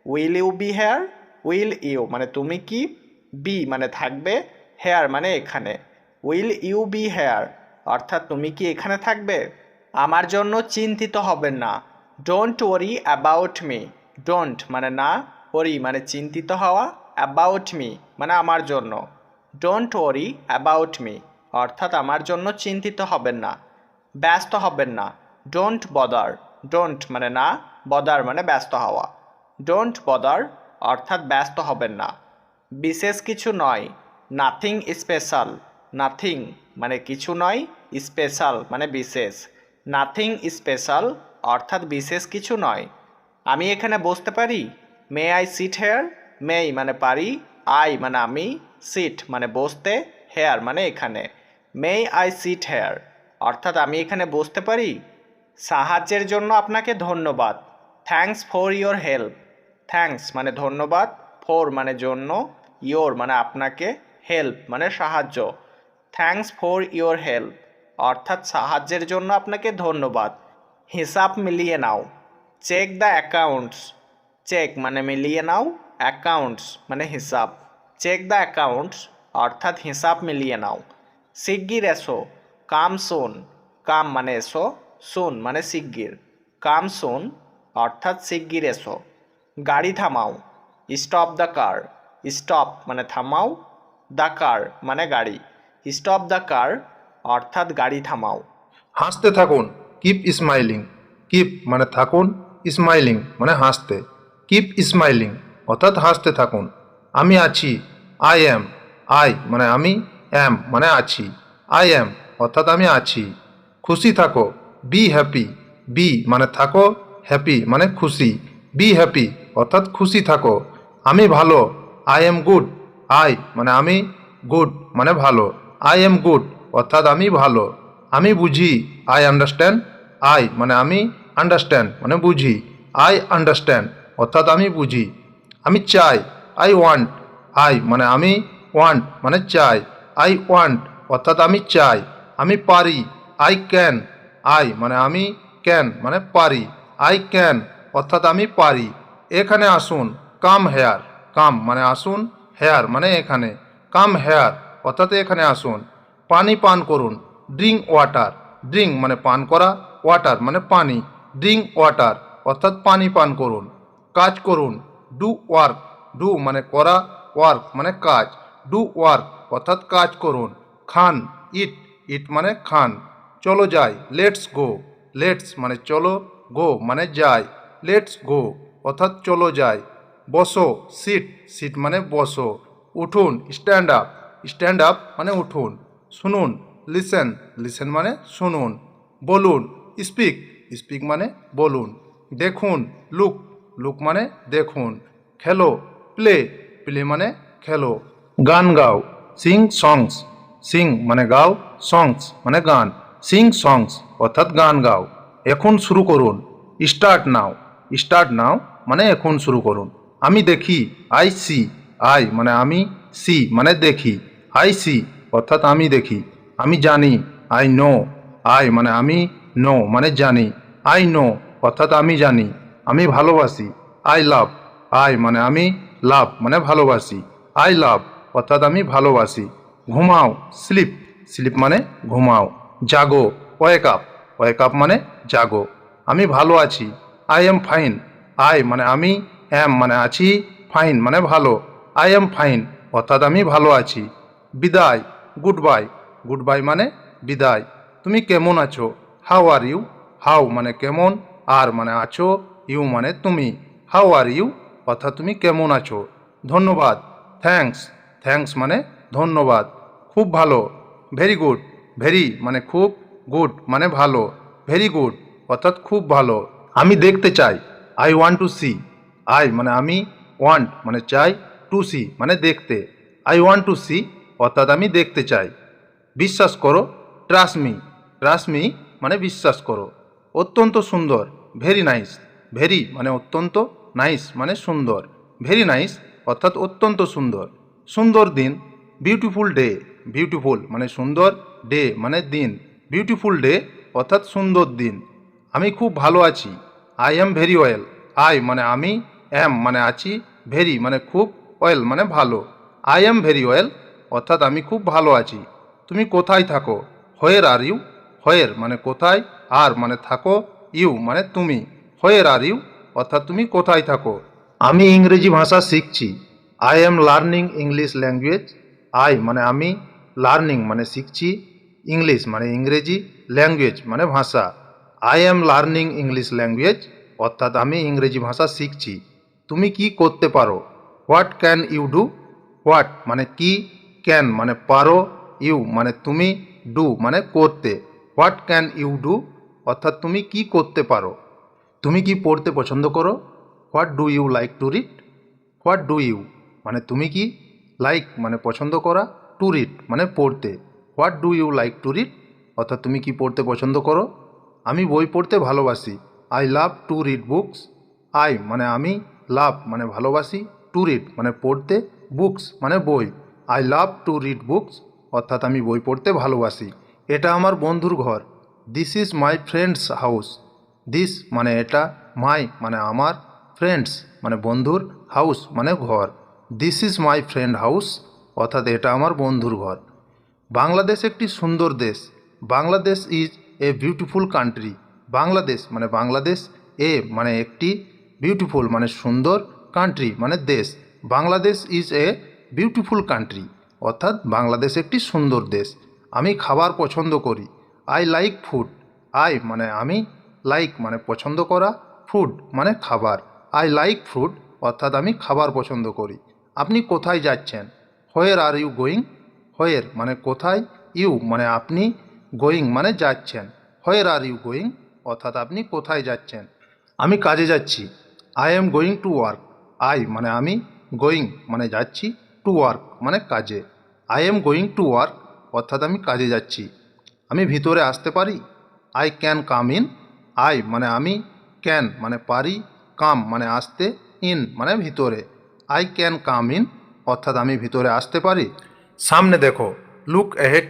Will you be here? Will you মানে তুমি কি, বি মানে থাকবে, হেয়ার মানে এখানে। উইল ইউ বি হেয়ার অর্থাৎ তুমি কি এখানে থাকবে? আমার জন্য চিন্তিত হবেন না, don't worry about me. Don't মানে না, ওরি মানে চিন্তিত হওয়া, অ্যাবাউট মি মানে আমার জন্য। ডোন্ট ওয়ারি অ্যাবাউট মি অর্থাৎ আমার জন্য চিন্তিত হবেন না। ব্যস্ত হবেন না, ডোন্ট বদার। ডোন্ট মানে না, বদার মানে ব্যস্ত হওয়া। ডোন্ট বদার অর্থাৎ ব্যস্ত হবেন না। বিশেষ কিছু নয়, নাথিং স্পেশাল। নাথিং মানে কিছু নয়, স্পেশাল মানে বিশেষ। নাথিং স্পেশাল অর্থাৎ বিশেষ কিছু নয়। আমি এখানে বসতে পারি? May I sit here? May মানে পারি, আই মানে আমি, সিট মানে বসতে, হেয়ার মানে এখানে। মে আই সিট হেয়ার অর্থাৎ আমি এখানে বসতে পারি? সাহায্যের জন্য আপনাকে ধন্যবাদ, thanks for your help. Thanks মানে ধন্যবাদ, ফর মানে জন্য, ইয়োর মানে আপনাকে, হেল্প মানে সাহায্য। থ্যাঙ্কস ফর ইয়োর হেল্প অর্থাৎ সাহায্যের জন্য আপনাকে ধন্যবাদ। হিসাব মিলিয়ে নাও, চেক দ্য অ্যাকাউন্টস। চেক মানে মিলিয়ে নাও, অ্যাকাউন্টস মানে হিসাব। চেক দ্য অ্যাকাউন্টস অর্থাৎ হিসাব মিলিয়ে নাও। শিগগির এসো, কাম সুন। কাম মানে এসো, সুন মানে শিগগির। কাম সুন অর্থাৎ শিগগির এসো। গাড়ি থামাও, স্টপ দ্য কার। স্টপ মানে থামাও, দ্য কার মানে গাড়ি। স্টপ দ্য কার অর্থাৎ গাড়ি থামাও। হাসতে থাকুন, কিপ স্মাইলিং। কিপ মানে থাকুন, স্মাইলিং মানে হাসতে। কিপ স্মাইলিং অর্থাৎ হাসতে থাকুন। আমি আছি, আই অ্যাম। আই মানে আমি, অ্যাম মানে আছি। আই অ্যাম অর্থাৎ আমি আছি। খুশি থাকো, বি হ্যাপি। বি মানে থাকো, হ্যাপি মানে খুশি। বি হ্যাপি অর্থাৎ খুশি থাকো। আমি ভালো, আই এম গুড। আই মানে আমি, গুড মানে ভালো। আই এম গুড অর্থাৎ আমি ভালো। আমি বুঝি, আই আন্ডারস্ট্যান্ড। আই মানে আমি, আন্ডারস্ট্যান্ড মানে বুঝি। আই আন্ডারস্ট্যান্ড অর্থাৎ আমি বুঝি। আমি চাই, আই ওয়ান্ট। আই মানে আমি, ওয়ান্ট মানে চাই, আই ওয়ান্ট অর্থাৎ আমি চাই। আমি পারি, আই ক্যান, আই মানে আমি, ক্যান মানে পারি, আই ক্যান অর্থাৎ আমি পারি। এখানে আসুন, কাম হেয়ার, কাম মানে আসুন, হেয়ার মানে এখানে, কাম হেয়ার অর্থাৎ এখানে আসুন। পানি পান করুন, ড্রিঙ্ক ওয়াটার, ড্রিঙ্ক মানে পান করা, ওয়াটার মানে পানি, ড্রিঙ্ক ওয়াটার অর্থাৎ পানি পান করুন। কাজ করুন, ডু ওয়ার্ক, ডু মানে করা, ওয়ার্ক মানে কাজ, ডু ওয়ার্ক অর্থাৎ কাজ করুন। খান, ইট, ইট মানে খান। চলো যাই, লেটস গো, লেটস মানে চলো, গো মানে যাই, লেটস গো অর্থাৎ চলো যাই। বসো, সিট, সিট মানে বসো। উঠুন, স্ট্যান্ড আপ, স্ট্যান্ড আপ মানে উঠুন। শুনুন, লিসেন, লিসেন মানে শুনুন। বলুন, স্পিক, স্পিক মানে বলুন। দেখুন, লুক, লুক মানে দেখুন। খেলো, প্লে, প্লে মানে খেলো। গান গাও, সিং সংস, সিং মানে গাও, সংস মানে গান, সিং সংস অর্থাৎ গান গাও। এখন শুরু করুন, স্টার্ট নাও, স্টার্ট নাও মানে এখন শুরু করুন। আমি দেখি, আই সি, আই মানে আমি, সি মানে দেখি, আই সি অর্থাৎ আমি দেখি। আমি জানি, আই নো, আই মানে আমি, নো মানে জানি, আই নো অর্থাৎ আমি জানি। আমি ভালোবাসি, আই লাভ, আই মানে আমি, লাভ মানে ভালোবাসি, আই লাভ অর্থাৎ আমি ভালোবাসি। ঘুমাও, স্লিপ, স্লিপ মানে ঘুমাও। জাগো, ওয়েক আপ, ওয়েক আপ মানে জাগো। আমি ভালো আছি, আই এম ফাইন, আই মানে আমি, এম মানে আছি, ফাইন মানে ভালো, আই এম ফাইন অর্থাৎ আমি ভালো আছি। বিদায়, গুড বাই, গুড বাই মানে বিদায়। তুমি কেমন আছো, হাউ আর ইউ, হাউ মানে কেমন, আর মানে আছো, ইউ মানে তুমি, হাউ আর ইউ অর্থাৎ তুমি কেমন আছো। ধন্যবাদ, থ্যাঙ্কস, থ্যাঙ্কস মানে ধন্যবাদ। খুব ভালো, ভেরি গুড, ভেরি মানে খুব, গুড মানে ভালো, ভেরি গুড অর্থাৎ খুব ভালো। আমি দেখতে চাই, I want to see, I মানে আমি, ওয়ান্ট মানে চাই, টু সি মানে দেখতে, আই ওয়ান্ট টু সি অর্থাৎ আমি দেখতে চাই। বিশ্বাস করো, ট্রাস্ট মি, ট্রাস্ট মি মানে বিশ্বাস করো। অত্যন্ত সুন্দর, ভেরি নাইস, ভেরি মানে অত্যন্ত, নাইস মানে সুন্দর, ভেরি নাইস অর্থাৎ অত্যন্ত সুন্দর। সুন্দর দিন, বিউটিফুল ডে, বিউটিফুল মানে সুন্দর, ডে মানে দিন, বিউটিফুল ডে অর্থাৎ সুন্দর দিন। আমি খুব ভালো আছি, I am very well, I মানে আমি, অ্যাম মানে আছি, ভেরি মানে খুব, ওয়েল মানে ভালো, আই অ্যাম ভেরি ওয়েল অর্থাৎ আমি খুব ভালো আছি। তুমি কোথায় থাকো, হোয়ের আর ইউ, হোয়ের মানে কোথায়, আর মানে থাকো, ইউ মানে তুমি, হোয়ের আর ইউ অর্থাৎ তুমি কোথায় থাকো। আমি ইংরেজি ভাষা শিখছি, I am learning English language, I মানে আমি, লার্নিং মানে শিখছি, ইংলিশ মানে ইংরেজি, ল্যাঙ্গুয়েজ মানে ভাষা। I am learning English language অর্থাৎ আমি ইংরেজি ভাষা শিখছি। তুমি কি করতে পারো, what can you do, what মানে কি, ক্যান মানে পারো, ইউ মানে তুমি, ডু মানে করতে, হোয়াট ক্যান ইউ ডু অর্থাৎ তুমি কি করতে পারো। তুমি কি পড়তে পছন্দ করো, what do you like to read, what do you মানে তুমি কি, লাইক মানে পছন্দ করা, টু রিড মানে পড়তে, what do you like to read অর্থাৎ তুমি কি পড়তে পছন্দ করো। আমি বই পড়তে ভালোবাসি, I love to read books, I মানে আমি, লাভ মানে ভালোবাসি, টু রিড মানে পড়তে, বুকস মানে বই, I love to read books অর্থাৎ আমি বই পড়তে ভালোবাসি। এটা আমার বন্ধুর ঘর, this is my friends house, this মানে এটা, মাই মানে আমার, ফ্রেন্ডস মানে বন্ধুর, হাউস মানে ঘর, this is my friend house অর্থাৎ এটা আমার বন্ধুর ঘর। বাংলাদেশ একটি সুন্দর দেশ, Bangladesh is a beautiful country, Bangladesh মানে বাংলাদেশ, এ মানে একটি, বিউটিফুল মানে সুন্দর, কান্ট্রি মানে দেশ, Bangladesh is a beautiful country অর্থাৎ বাংলাদেশ একটি সুন্দর দেশ। আমি খাবার পছন্দ করি, আই লাইক ফুড, আই মানে আমি, লাইক মানে পছন্দ করা, ফুড মানে খাবার, আই লাইক ফুড অর্থাৎ আমি খাবার পছন্দ করি। আপনি কোথায় যাচ্ছেন, where are you going, where মানে কোথায়, ইউ মানে আপনি, গোয়িং মানে যাচ্ছেন, হোয়ের আর ইউ গোয়িং অর্থাৎ আপনি কোথায় যাচ্ছেন। আমি কাজে যাচ্ছি, I am going to work, I মানে আমি, গোয়িং মানে যাচ্ছি, টু ওয়ার্ক মানে কাজে, I am going to work অর্থাৎ আমি কাজে যাচ্ছি। আমি ভিতরে আসতে পারি, I can come in, I মানে আমি, ক্যান মানে পারি, কাম মানে আসতে, ইন মানে ভিতরে, আই ক্যান কাম ইন অর্থাৎ আমি ভিতরে আসতে পারি। সামনে দেখো, লুক এহেড।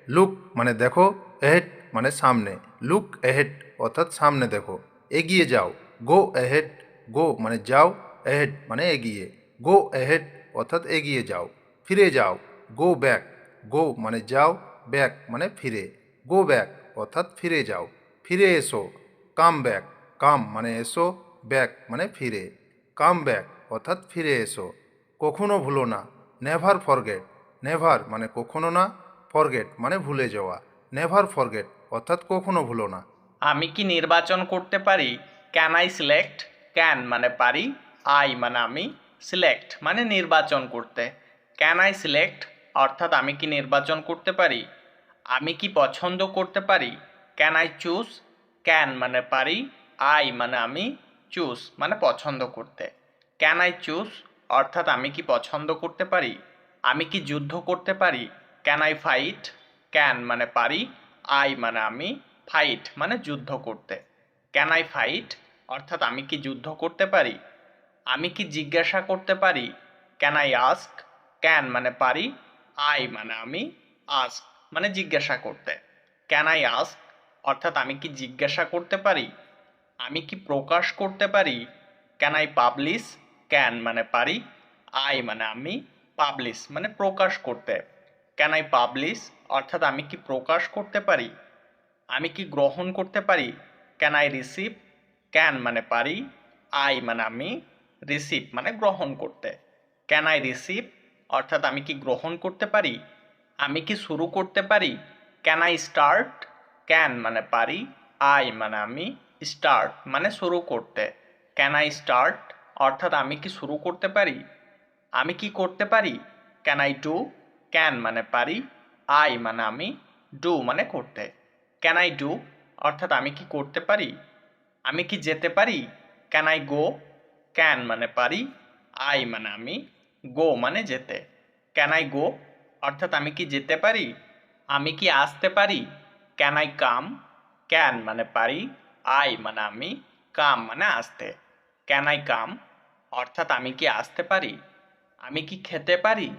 লুক মানে দেখো, এহেড মানে সামনে। লুক এহেড অর্থাৎ সামনে দেখো। এগিয়ে যাও, গো এহেড। গো মানে যাও, এহেড মানে এগিয়ে। গো এহেড অর্থাৎ এগিয়ে যাও। ফিরে যাও, গো ব্যাক। গো মানে যাও, ব্যাক মানে ফিরে। গো ব্যাক অর্থাৎ ফিরে যাও। ফিরে এসো, কাম ব্যাক। কাম মানে এসো, ব্যাক মানে ফিরে। কাম ব্যাক অর্থাৎ ফিরে এসো। কখনো ভুলো না, নেভার ফরগেট। নেভার মানে কখনো না, ফরগেট মানে ভুলে যাওয়া। নেভার ফরগেট অর্থাৎ কখনো ভুলো না। আমি কি নির্বাচন করতে পারি? Can I select? ক্যান মানে পারি, আই মানে আমি, সিলেক্ট মানে নির্বাচন করতে। ক্যান আই সিলেক্ট অর্থাৎ আমি কি নির্বাচন করতে পারি? আমি কি পছন্দ করতে পারি? Can I choose? ক্যান মানে পারি, আই মানে আমি, চুজ মানে পছন্দ করতে। ক্যান আই চুজ অর্থাৎ আমি কি পছন্দ করতে পারি? আমি কি যুদ্ধ করতে পারি? Can I fight? ক্যান মানে পারি, আই মানে আমি, ফাইট মানে যুদ্ধ করতে। ক্যান আই ফাইট অর্থাৎ আমি কি যুদ্ধ করতে পারি? আমি কি জিজ্ঞাসা করতে পারি? Can I ask? ক্যান মানে পারি, আই মানে আমি, আস্ক মানে জিজ্ঞাসা করতে। ক্যান আই আস্ক অর্থাৎ আমি কি জিজ্ঞাসা করতে পারি? আমি কি প্রকাশ করতে পারি? Can I publish? ক্যান মানে পারি, আই মানে আমি, পাবলিশ মানে প্রকাশ করতে। ক্যান আই পাবলিশ অর্থাৎ আমি কি প্রকাশ করতে পারি? আমি কি গ্রহণ করতে পারি? Can I receive? ক্যান মানে পারি, আই মানে আমি, রিসিভ মানে গ্রহণ করতে। ক্যান আই রিসিভ অর্থাৎ আমি কি গ্রহণ করতে পারি? আমি কি শুরু করতে পারি? Can I start? ক্যান মানে পারি, আই মানে আমি, স্টার্ট মানে শুরু করতে। ক্যান আই স্টার্ট অর্থাৎ আমি কি শুরু করতে পারি? আমি কি করতে পারি? Can I do? ক্যান মানে পারি, আই মানে আমি, ডু মানে করতে। ক্যান আই ডু অর্থাৎ আমি কি করতে পারি? আমি কি যেতে পারি? Can I go? ক্যান মানে পারি, আই মানে আমি, গো মানে যেতে। ক্যান আই গো অর্থাৎ আমি কি যেতে পারি? আমি কি আসতে পারি? Can I come? ক্যান মানে পারি, আই মানে আমি, কাম মানে আসতে। ক্যান আই কাম অর্থাৎ আমি কি আসতে পারি? আমি কি খেতে পারি?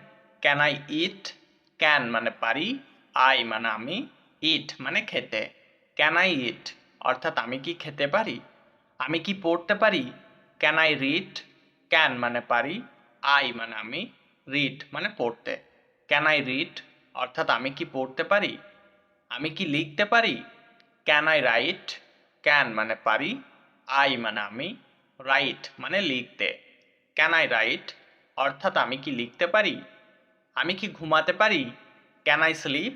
Can I eat? ক্যান মানে পারি, আই মানে আমি, ইট মানে খেতে। ক্যান আই ইট অর্থাৎ আমি কি খেতে পারি? আমি কি পড়তে পারি? Can I read? ক্যান মানে পারি, আই মানে আমি, রিড মানে পড়তে। ক্যান আই রিড অর্থাৎ আমি কি পড়তে পারি? আমি কি লিখতে পারি? Can I right? ক্যান মানে পারি, আই মানে আমি, রাইট মানে লিখতে। ক্যান আই রাইট অর্থাৎ আমি কি লিখতে পারি? আমি কি ঘুমাতে পারি? Can I sleep?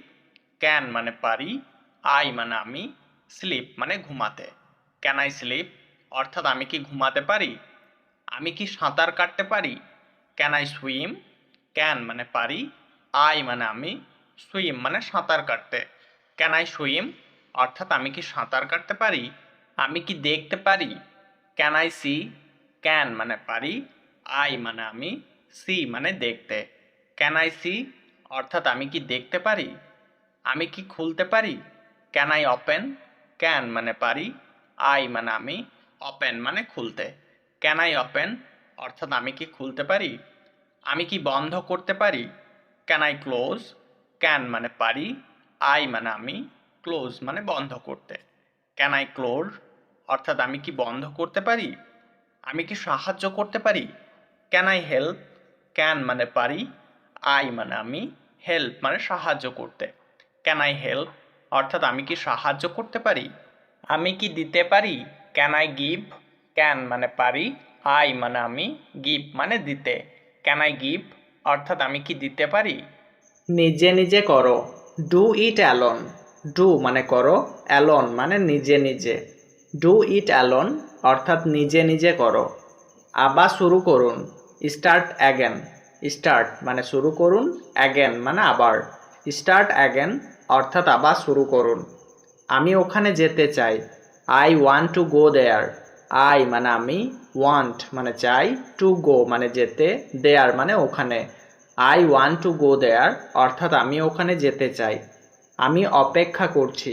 ক্যান মানে পারি, আই মানে আমি, স্লিপ মানে ঘুমাতে। ক্যান আই স্লিপ অর্থাৎ আমি কি ঘুমাতে পারি? আমি কি সাঁতার কাটতে পারি? Can I swim? ক্যান মানে পারি, আই মানে আমি, সুইম মানে সাঁতার কাটতে। ক্যান আই সুইম অর্থাৎ আমি কি সাঁতার কাটতে পারি? আমি কি দেখতে পারি? Can I C? ক্যান মানে পারি, আই মানে আমি, সি মানে দেখতে। ক্যান আই সি অর্থাৎ আমি কি দেখতে পারি? আমি কি খুলতে পারি? Can I open? ক্যান মানে পারি, আই মানে আমি, ওপেন মানে খুলতে। ক্যান আই ওপেন অর্থাৎ আমি কি খুলতে পারি? আমি কি বন্ধ করতে পারি? Can I close? ক্যান মানে পারি, আই মানে আমি, ক্লোজ মানে বন্ধ করতে। ক্যান আই ক্লোজ অর্থাৎ আমি কি বন্ধ করতে পারি? আমি কি সাহায্য করতে পারি? Can I help? ক্যান মানে পারি, আই মানে আমি, হেল্প মানে সাহায্য করতে। ক্যান আই হেল্প অর্থাৎ আমি কি সাহায্য করতে পারি? আমি কি দিতে পারি? Can I give? ক্যান মানে পারি, আই মানে আমি, গিভ মানে দিতে। ক্যান আই গিভ অর্থাৎ আমি কি দিতে পারি? নিজে নিজে করো, ডু ইট অ্যালোন। ডু মানে করো, অ্যালোন মানে নিজে নিজে। ডু ইট অ্যালোন অর্থাৎ নিজে নিজে করো। আবার শুরু করুন, স্টার্ট অ্যাগেন। স্টার্ট মানে শুরু করুন, অ্যাগেন মানে আবার। স্টার্ট অ্যাগেন অর্থাৎ আবার শুরু করুন। আমি ওখানে যেতে চাই, I want to go there. I মানে আমি, ওয়ান্ট মানে চাই, টু গো মানে যেতে, দেয়ার মানে ওখানে। আই ওয়ান্ট টু গো দেয়ার অর্থাৎ আমি ওখানে যেতে চাই। আমি অপেক্ষা করছি,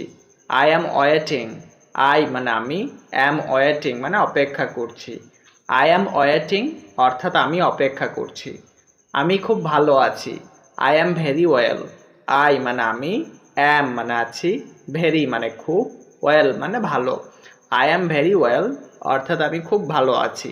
আই অ্যাম ওয়েটিং। আই মানে আমি, অ্যাম ওয়েটিং মানে অপেক্ষা করছি। আই অ্যাম ওয়েটিং অর্থাৎ আমি অপেক্ষা করছি। আমি খুব ভালো আছি। I am very well. I মানে আমি, অ্যাম মানে আছি, ভেরি মানে খুব, ওয়েল মানে ভালো। আই অ্যাম ভেরি ওয়েল অর্থাৎ আমি খুব ভালো আছি।